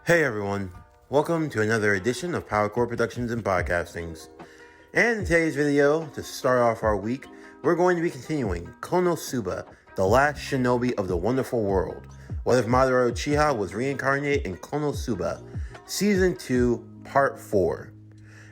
Hey everyone, welcome to another edition of PowerCore Productions and Podcastings. And in today's video, to start off our week, we're going to be continuing Konosuba, the last shinobi of the wonderful world. What if Madara Uchiha was reincarnated in Konosuba, Season 2, Part 4.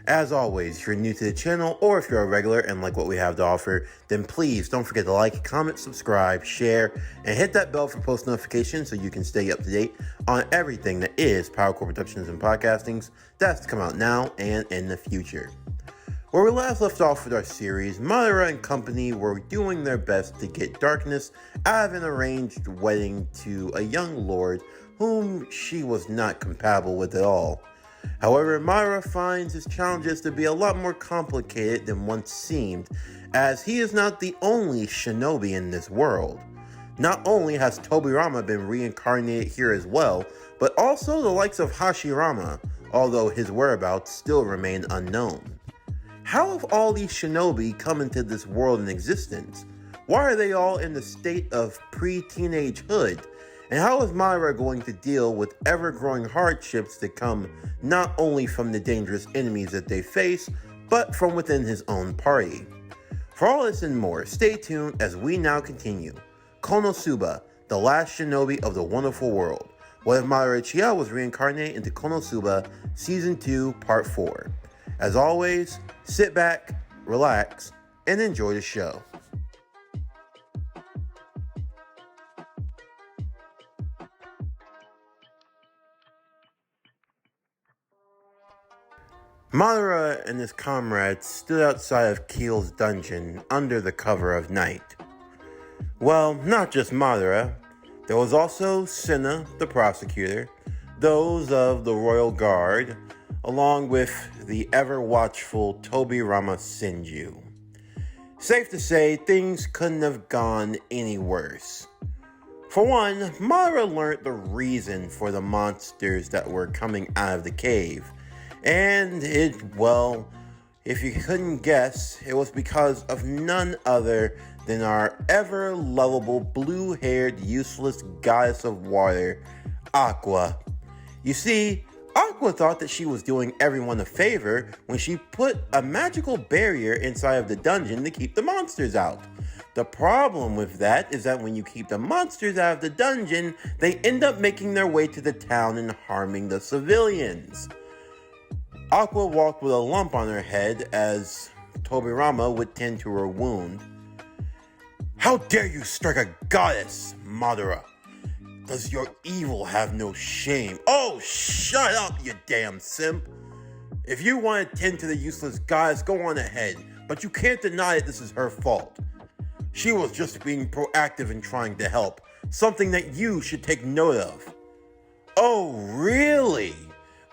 As always, if you're new to the channel, or if you're a regular and like what we have to offer, then please don't forget to like, comment, subscribe, share, and hit that bell for post notifications so you can stay up to date on everything that is PowerCore Productions and Podcastings that's to come out now and in the future. Where we last left off with our series, Madara and company were doing their best to get Darkness out of an arranged wedding to a young lord whom she was not compatible with at all. However, Madara finds his challenges to be a lot more complicated than once seemed, as he is not the only shinobi in this world. Not only has Tobirama been reincarnated here as well, but also the likes of Hashirama, although his whereabouts still remain unknown. How have all these shinobi come into this world in existence? Why are they all in the state of pre-teenagehood? And how is Madara going to deal with ever-growing hardships that come not only from the dangerous enemies that they face, but from within his own party? For all this and more, stay tuned as we now continue. Konosuba, the last shinobi of the wonderful world. What if Madara Uchiha was reincarnated into Konosuba, Season 2, Part 4. As always, sit back, relax, and enjoy the show. Madara and his comrades stood outside of Keel's dungeon under the cover of night. Well, not just Madara. There was also Senna, the prosecutor, those of the Royal Guard, along with the ever-watchful Tobirama Senju. Safe to say, things couldn't have gone any worse. For one, Madara learned the reason for the monsters that were coming out of the cave. And if you couldn't guess, it was because of none other than our ever-lovable, blue-haired, useless goddess of water, Aqua. You see, Aqua thought that she was doing everyone a favor when she put a magical barrier inside of the dungeon to keep the monsters out. The problem with that is that when you keep the monsters out of the dungeon, they end up making their way to the town and harming the civilians. Aqua walked with a lump on her head as Tobirama would tend to her wound. How dare you strike a goddess, Madara? Does your evil have no shame? Oh, shut up, you damn simp! If you want to tend to the useless goddess, go on ahead, but you can't deny that this is her fault. She was just being proactive in trying to help, something that you should take note of. Oh, really?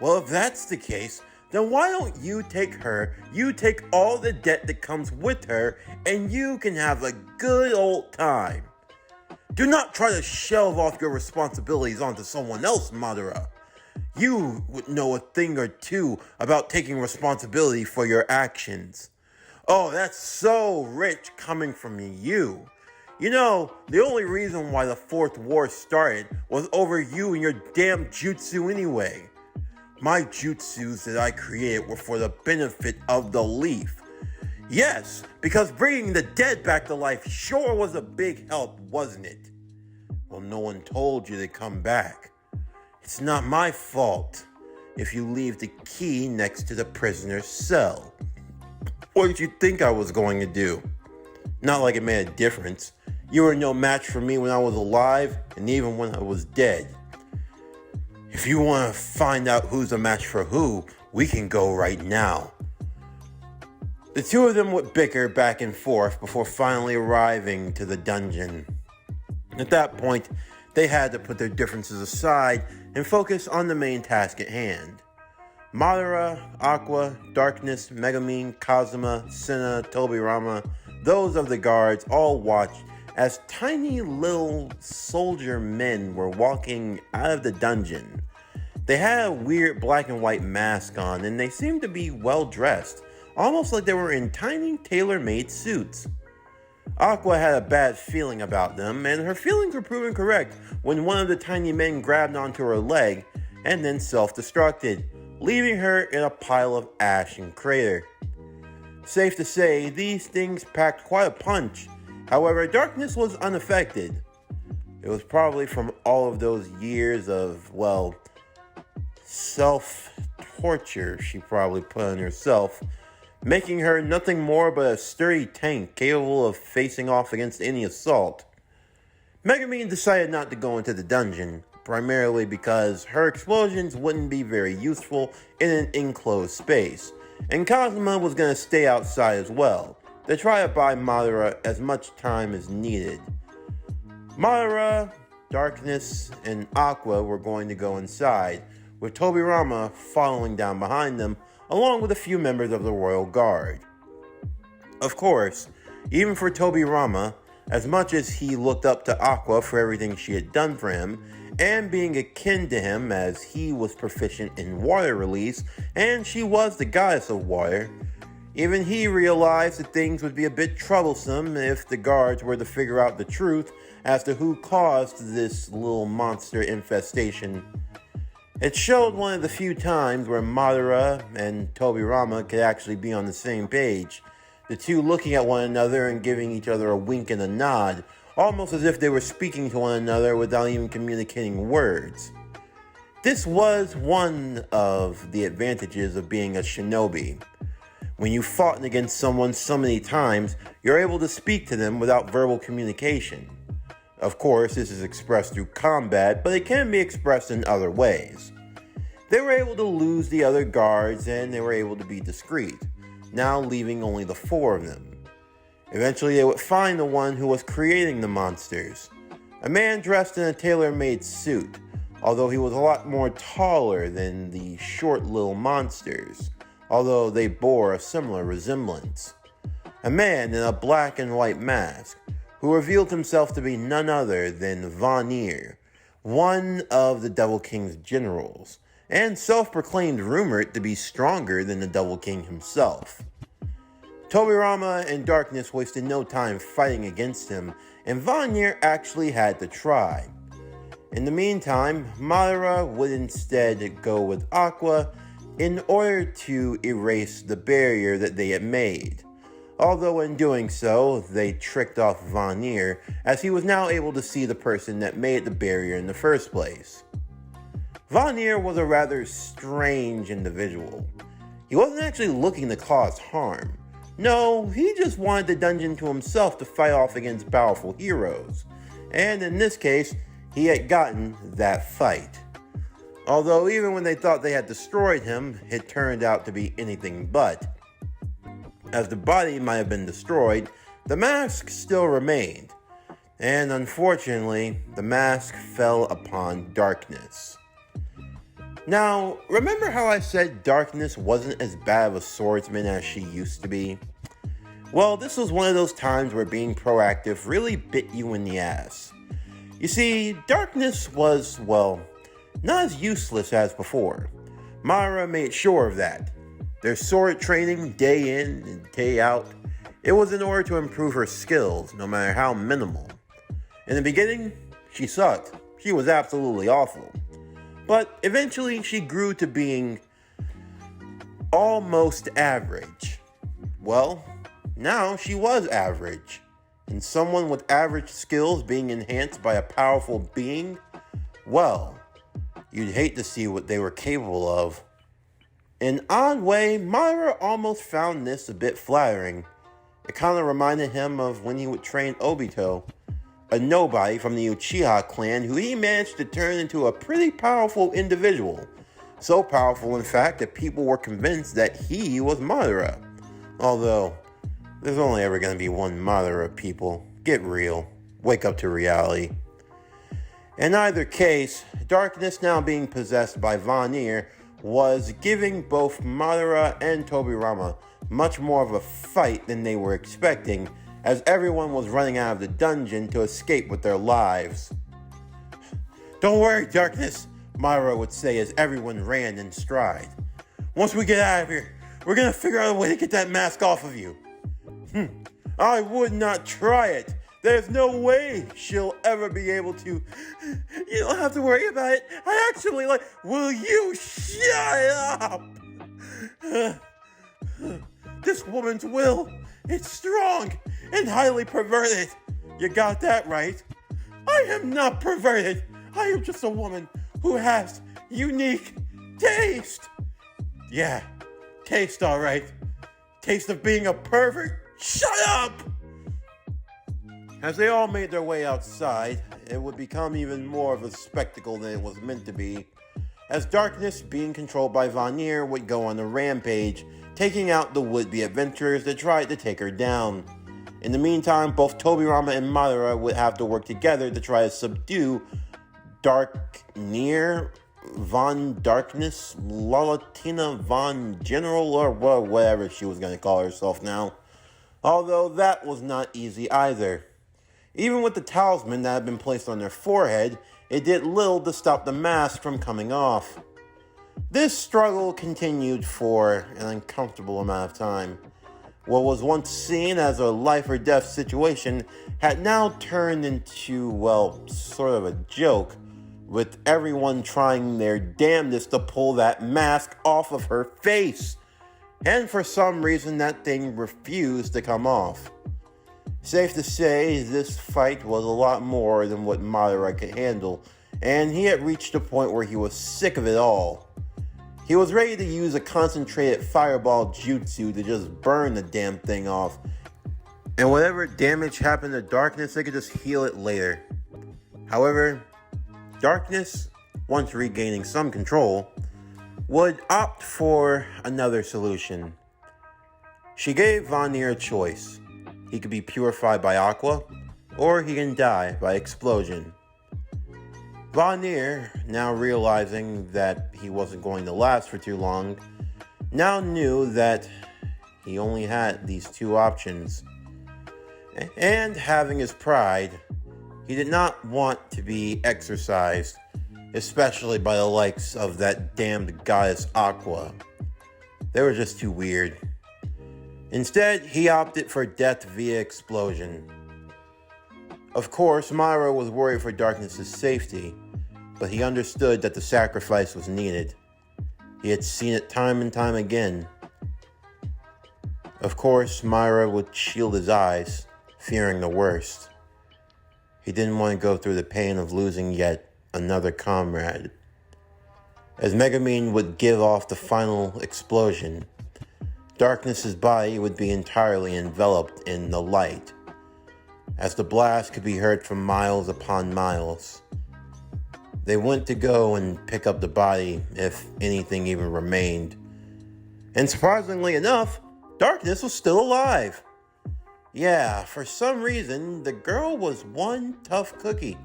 Well, if that's the case, then why don't you take her, you take all the debt that comes with her, and you can have a good old time. Do not try to shelve off your responsibilities onto someone else, Madara. You would know a thing or two about taking responsibility for your actions. Oh, that's so rich coming from you. You know, the only reason why the Fourth War started was over you and your damn jutsu anyway. My jutsus that I created were for the benefit of the Leaf. Yes, because bringing the dead back to life sure was a big help, wasn't it? Well, no one told you to come back. It's not my fault if you leave the key next to the prisoner's cell. What did you think I was going to do? Not like it made a difference. You were no match for me when I was alive and even when I was dead. If you want to find out who's a match for who, we can go right now. The two of them would bicker back and forth before finally arriving to the dungeon. At that point, they had to put their differences aside and focus on the main task at hand. Madara, Aqua, Darkness, Megumin, Kazuma, Senna, Tobirama, those of the guards all watched as tiny little soldier men were walking out of the dungeon. They had a weird black and white mask on, and they seemed to be well dressed, almost like they were in tiny tailor-made suits. Aqua had a bad feeling about them, and her feelings were proven correct when one of the tiny men grabbed onto her leg and then self-destructed, leaving her in a pile of ash and crater. Safe to say, these things packed quite a punch. However, Darkness was unaffected. It was probably from all of those years of, well, self-torture she probably put on herself, making her nothing more but a sturdy tank capable of facing off against any assault. Megumin decided not to go into the dungeon, primarily because her explosions wouldn't be very useful in an enclosed space, and Kazuma was going to stay outside as well, to try to buy Madara as much time as needed. Madara, Darkness, and Aqua were going to go inside, with Tobirama following down behind them, along with a few members of the Royal Guard. Of course, even for Tobirama, as much as he looked up to Aqua for everything she had done for him, and being akin to him as he was proficient in water release, and she was the goddess of water, even he realized that things would be a bit troublesome if the guards were to figure out the truth as to who caused this little monster infestation. It showed one of the few times where Madara and Tobirama could actually be on the same page, the two looking at one another and giving each other a wink and a nod, almost as if they were speaking to one another without even communicating words. This was one of the advantages of being a shinobi. When you've fought against someone so many times, you're able to speak to them without verbal communication. Of course, this is expressed through combat, but it can be expressed in other ways. They were able to lose the other guards, and they were able to be discreet, now leaving only the four of them. Eventually, they would find the one who was creating the monsters, a man dressed in a tailor-made suit, although he was a lot more taller than the short little monsters, although they bore a similar resemblance. A man in a black and white mask, who revealed himself to be none other than Vanir, one of the Devil King's generals, and self-proclaimed rumored to be stronger than the Devil King himself. Tobirama and Darkness wasted no time fighting against him, and Vanir actually had to try. In the meantime, Madara would instead go with Aqua in order to erase the barrier that they had made. Although in doing so, they tricked off Vanir, as he was now able to see the person that made the barrier in the first place. Vanir was a rather strange individual. He wasn't actually looking to cause harm. No, he just wanted the dungeon to himself to fight off against powerful heroes. And in this case, he had gotten that fight. Although even when they thought they had destroyed him, it turned out to be anything but. As the body might have been destroyed, the mask still remained. And unfortunately, the mask fell upon Darkness. Now, remember how I said Darkness wasn't as bad of a swordsman as she used to be? Well, this was one of those times where being proactive really bit you in the ass. You see, Darkness was, well, not as useless as before. Madara made sure of that. Their sword training day in and day out, it was in order to improve her skills, no matter how minimal. In the beginning, she sucked. She was absolutely awful. But eventually she grew to being almost average. Well, now she was average. And someone with average skills being enhanced by a powerful being, well, you'd hate to see what they were capable of. In an odd way, Madara almost found this a bit flattering. It kind of reminded him of when he would train Obito, a nobody from the Uchiha clan who he managed to turn into a pretty powerful individual. So powerful, in fact, that people were convinced that he was Madara. Although, there's only ever going to be one Madara, people. Get real. Wake up to reality. In either case, Darkness now being possessed by Vanir was giving both Madara and Tobirama much more of a fight than they were expecting, as everyone was running out of the dungeon to escape with their lives. "Don't worry, Darkness," Madara would say as everyone ran in stride. "Once we get out of here, we're gonna figure out a way to get that mask off of you." I would not try it. There's no way she'll ever be able to. You don't have to worry about it. I actually like. Will you shut up? This woman's will, it's strong and highly perverted. You got that right. I am not perverted. I am just a woman who has unique taste. Yeah, taste, all right. Taste of being a pervert. Shut up! As they all made their way outside, it would become even more of a spectacle than it was meant to be, as Darkness, being controlled by Vanir, would go on a rampage, taking out the would-be adventurers that tried to take her down. In the meantime, both Tobirama and Madara would have to work together to try to subdue Darknir, Von Darkness, Lalatina Von General, or whatever she was going to call herself now. Although that was not easy either. Even with the talisman that had been placed on their forehead, it did little to stop the mask from coming off. This struggle continued for an uncomfortable amount of time. What was once seen as a life or death situation had now turned into, well, sort of a joke, with everyone trying their damnedest to pull that mask off of her face. And for some reason, that thing refused to come off. Safe to say, this fight was a lot more than what Madara could handle, and he had reached a point where he was sick of it all. He was ready to use a concentrated fireball jutsu to just burn the damn thing off, and whatever damage happened to Darkness, they could just heal it later. However, Darkness, once regaining some control, would opt for another solution. She gave Vanir a choice. He could be purified by Aqua, or he can die by explosion. Vanir, now realizing that he wasn't going to last for too long, now knew that he only had these two options. And having his pride, he did not want to be exercised, especially by the likes of that damned goddess Aqua. They were just too weird. Instead, he opted for death via explosion. Of course, Madara was worried for Darkness's safety, but he understood that the sacrifice was needed. He had seen it time and time again. Of course, Madara would shield his eyes, fearing the worst. He didn't want to go through the pain of losing yet another comrade. As Megumin would give off the final explosion, Darkness's body would be entirely enveloped in the light, as the blast could be heard from miles upon miles. They went to go and pick up the body, if anything even remained. And surprisingly enough, Darkness was still alive. Yeah, for some reason, the girl was one tough cookie.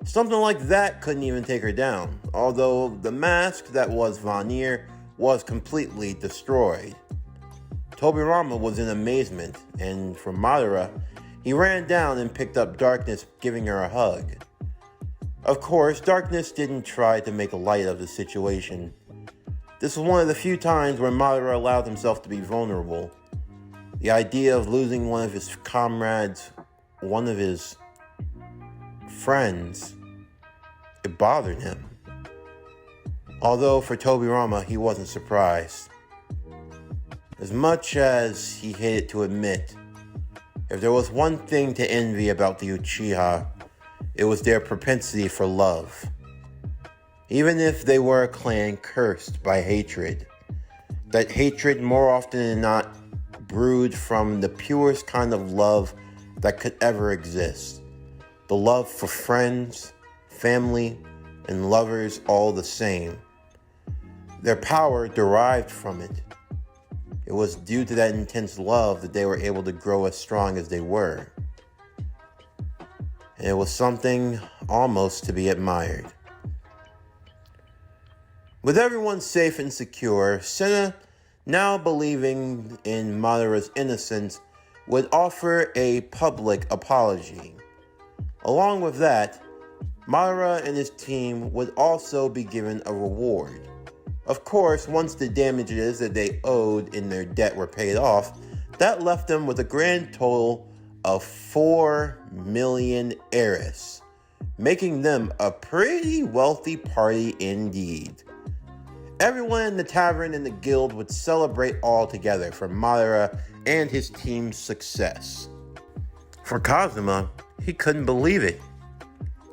Something like that couldn't even take her down, although the mask that was Vanir was completely destroyed. Tobirama was in amazement, and for Madara, he ran down and picked up Darkness, giving her a hug. Of course, Darkness didn't try to make light of the situation. This was one of the few times where Madara allowed himself to be vulnerable. The idea of losing one of his comrades, one of his friends, it bothered him. Although for Tobirama, he wasn't surprised. As much as he hated to admit, if there was one thing to envy about the Uchiha, it was their propensity for love. Even if they were a clan cursed by hatred, that hatred more often than not brewed from the purest kind of love that could ever exist. The love for friends, family, and lovers all the same. Their power derived from it. It was due to that intense love that they were able to grow as strong as they were. And it was something almost to be admired. With everyone safe and secure, Senna, now believing in Madara's innocence, would offer a public apology. Along with that, Madara and his team would also be given a reward. Of course, once the damages that they owed in their debt were paid off, that left them with a grand total of 4 million heiress, making them a pretty wealthy party indeed. Everyone in the tavern and the guild would celebrate all together for Madara and his team's success. For Kazuma, he couldn't believe it.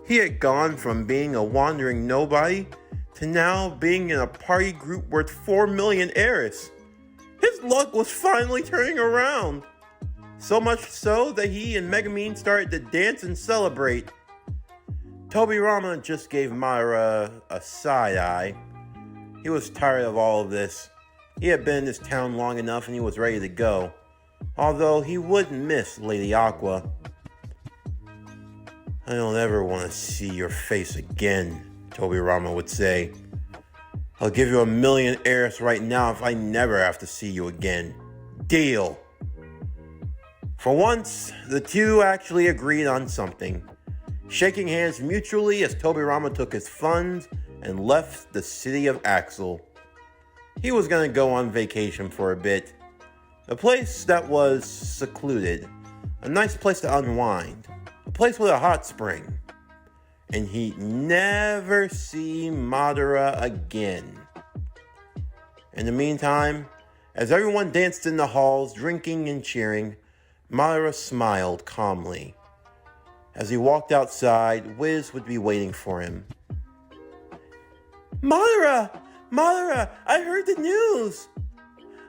He had gone from being a wandering nobody to now being in a party group worth 4 million heiress. His luck was finally turning around. So much so that he and Megumin started to dance and celebrate. Tobirama just gave Madara a side eye. He was tired of all of this. He had been in this town long enough and he was ready to go. Although he wouldn't miss Lady Aqua. "I don't ever want to see your face again," Tobirama would say. "I'll give you 1 million heiress right now if I never have to see you again. Deal." For once, the two actually agreed on something, shaking hands mutually as Tobirama took his funds and left the city of Axel. He was going to go on vacation for a bit, a place that was secluded, a nice place to unwind, a place with a hot spring, and he'd never see Madara again. In the meantime, as everyone danced in the halls, drinking and cheering, Madara smiled calmly. As he walked outside, Wiz would be waiting for him. "Madara! Madara, I heard the news!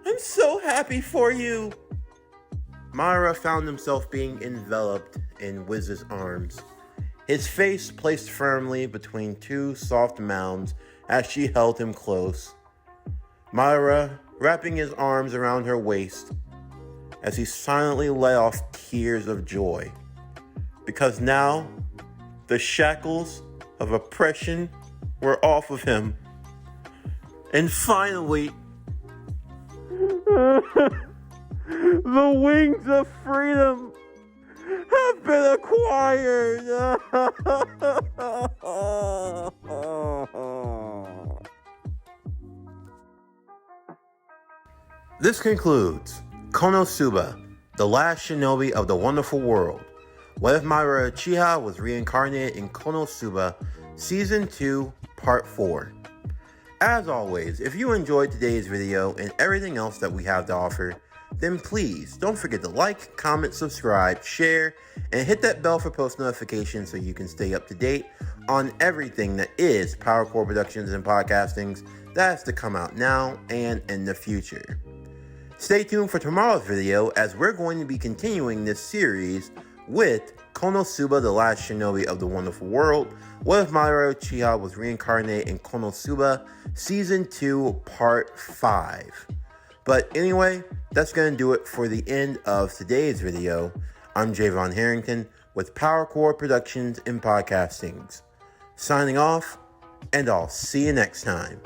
I'm so happy for you!" Madara found himself being enveloped in Wiz's arms, his face placed firmly between two soft mounds as she held him close. Madara wrapping his arms around her waist as he silently let off tears of joy. Because now, the shackles of oppression were off of him. And finally, the wings of freedom have been acquired. This concludes Konosuba, the last shinobi of the wonderful world. What if Madara Uchiha was reincarnated in Konosuba, Season 2, Part 4. As always, if you enjoyed today's video and everything else that we have to offer, then please don't forget to like, comment, subscribe, share, and hit that bell for post notifications so you can stay up to date on everything that is Power Core Productions and Podcastings that has to come out now and in the future. Stay tuned for tomorrow's video as we're going to be continuing this series with Konosuba, the last shinobi of the wonderful world. What if Madara Uchiha was reincarnated in Konosuba, Season 2, Part 5. But anyway, that's going to do it for the end of today's video. I'm Javon Harrington with Power Core Productions and Podcastings. Signing off, and I'll see you next time.